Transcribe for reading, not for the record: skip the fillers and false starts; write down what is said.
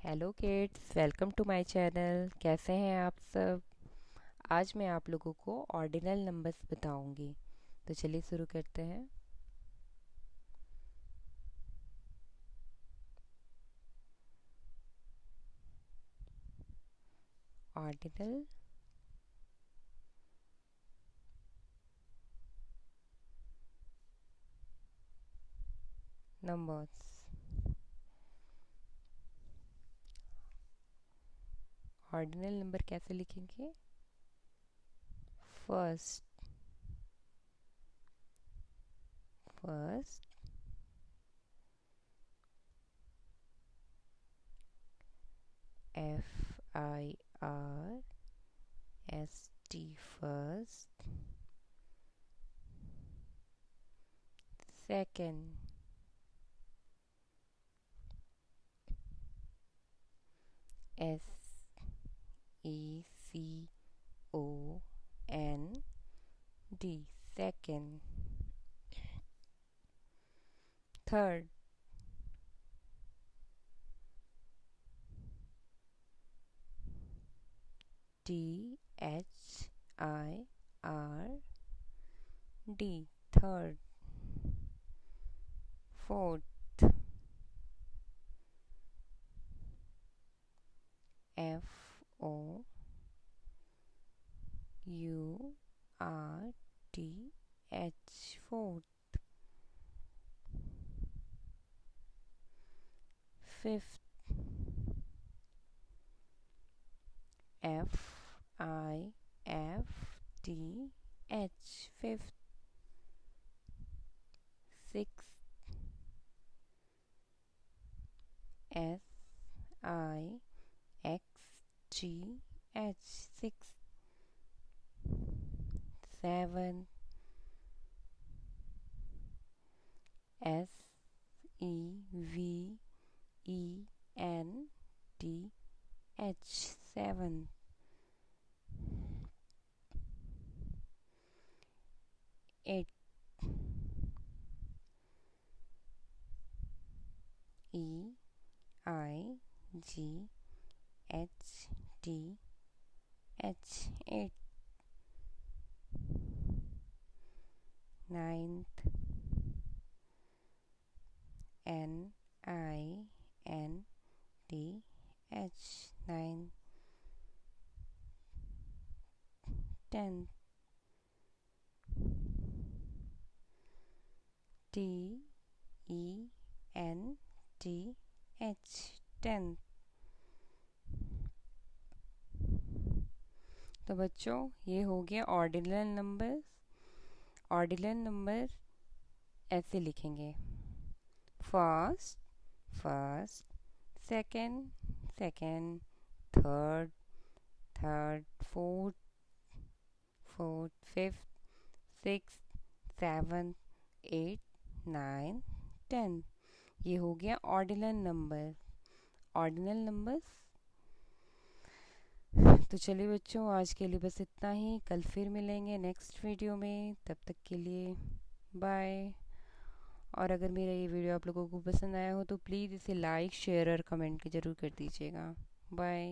Hello kids, welcome to my channel. कैसे हैं आप सब। आज मैं आप लोगों को ऑर्डिनल नंबर्स बताऊंगी। तो चलिए शुरू करते हैं। Ordinal numbers. ऑर्डिनल नंबर कैसे लिखेंगे? First first FIRST first. Second SECOND, second. Third, THIRD, third. Fourth, FOURTH, fourth. Fifth, FIFTH, fifth. Sixth, SIXGH, sixth. Seventh, SEVENTH, seventh. Eighth, EIGHTH, eighth. Ninth, NINTH, ninth. Tenth, TENTH, tenth. तो बच्चों, ये हो गया ordinal number. Ordinal number ऐसे लिखेंगे: first first, second second, third third, fourth fourth, fifth sixth, seventh, eight, nine, tenth. ये हो गया ऑर्डिनल नंबर। Ordinal numbers. तो चलिए बच्चों, आज के लिए बस इतना ही। कल फिर मिलेंगे नेक्स्ट वीडियो में। तब तक के लिए बाय। और अगर मेरा ये वीडियो आप लोगों को पसंद आया हो तो प्लीज़ इसे लाइक, शेयर और कमेंट ज़रूर कर दीजिएगा। बाय।